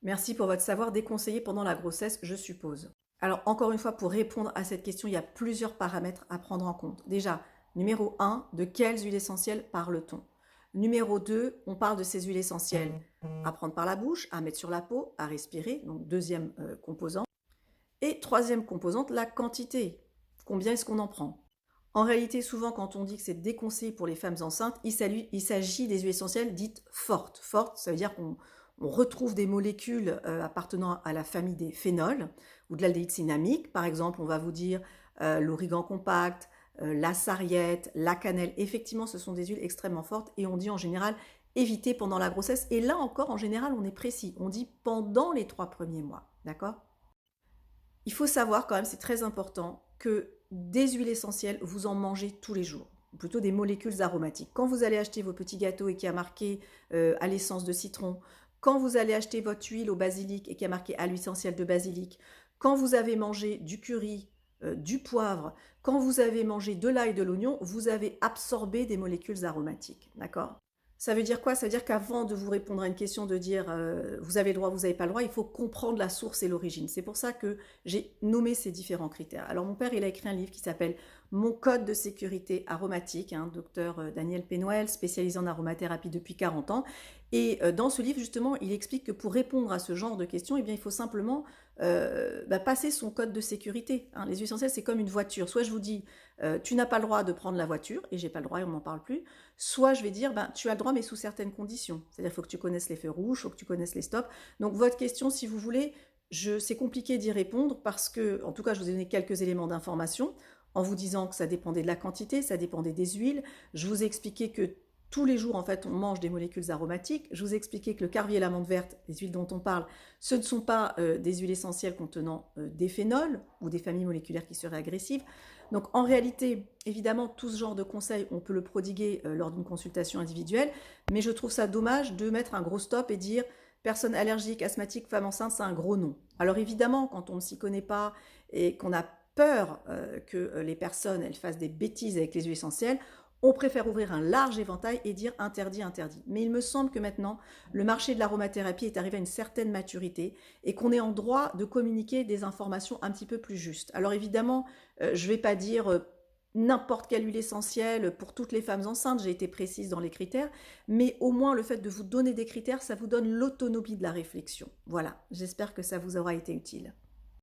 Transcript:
Merci pour votre savoir déconseillé pendant la grossesse, je suppose. Alors, encore une fois, pour répondre à cette question, il y a plusieurs paramètres à prendre en compte. Déjà, numéro 1, de quelles huiles essentielles parle-t-on? Numéro 2, on parle de ces huiles essentielles à prendre par la bouche, à mettre sur la peau, à respirer, donc deuxième composant. Et troisième composante, la quantité. Combien est-ce qu'on en prend? En réalité, souvent, quand on dit que c'est déconseillé pour les femmes enceintes, il s'agit des huiles essentielles dites fortes. Fortes, ça veut dire qu'on retrouve des molécules appartenant à la famille des phénols ou de l'aldéhyde cinnamique. Par exemple, on va vous dire l'origan compact, la sarriette, la cannelle. Effectivement, ce sont des huiles extrêmement fortes et on dit en général éviter pendant la grossesse. Et là encore, en général, on est précis. On dit pendant les 3 premiers mois. D'accord? Il faut savoir quand même, c'est très important, que des huiles essentielles, vous en mangez tous les jours, ou plutôt des molécules aromatiques. Quand vous allez acheter vos petits gâteaux et qui a marqué à l'essence de citron, quand vous allez acheter votre huile au basilic et qui a marqué à l'huile essentielle de basilic, quand vous avez mangé du curry, du poivre, quand vous avez mangé de l'ail et de l'oignon, vous avez absorbé des molécules aromatiques, d'accord? Ça veut dire quoi? Ça veut dire qu'avant de vous répondre à une question de dire vous avez le droit, vous n'avez pas le droit, il faut comprendre la source et l'origine. C'est pour ça que j'ai nommé ces différents critères. Alors mon père, il a écrit un livre qui s'appelle Mon code de sécurité aromatique, hein, docteur Daniel Pénoël, spécialisé en aromathérapie depuis 40 ans. Et dans ce livre, justement, il explique que pour répondre à ce genre de questions, eh bien, il faut simplement passer son code de sécurité. Hein. Les huiles essentielles, c'est comme une voiture. Soit je vous dis, tu n'as pas le droit de prendre la voiture, et j'ai pas le droit et on n'en parle plus. Soit je vais dire, tu as le droit, mais sous certaines conditions. C'est-à-dire qu'il faut que tu connaisses les feux rouges, il faut que tu connaisses les stops. Donc votre question, si vous voulez, c'est compliqué d'y répondre parce que, en tout cas, je vous ai donné quelques éléments d'information en vous disant que ça dépendait de la quantité, ça dépendait des huiles. Je vous ai expliqué que tous les jours, en fait, on mange des molécules aromatiques. Je vous ai expliqué que le carvier et la menthe verte, les huiles dont on parle, ce ne sont pas des huiles essentielles contenant des phénols ou des familles moléculaires qui seraient agressives. Donc en réalité, évidemment, tout ce genre de conseils, on peut le prodiguer lors d'une consultation individuelle, mais je trouve ça dommage de mettre un gros stop et dire personne allergique, asthmatique, femme enceinte, c'est un gros non. Alors évidemment, quand on ne s'y connaît pas et qu'on a peur que les personnes elles fassent des bêtises avec les huiles essentielles, on préfère ouvrir un large éventail et dire interdit, interdit. Mais il me semble que maintenant, le marché de l'aromathérapie est arrivé à une certaine maturité et qu'on est en droit de communiquer des informations un petit peu plus justes. Alors évidemment, je ne vais pas dire n'importe quelle huile essentielle pour toutes les femmes enceintes, j'ai été précise dans les critères, mais au moins le fait de vous donner des critères, ça vous donne l'autonomie de la réflexion. Voilà, j'espère que ça vous aura été utile.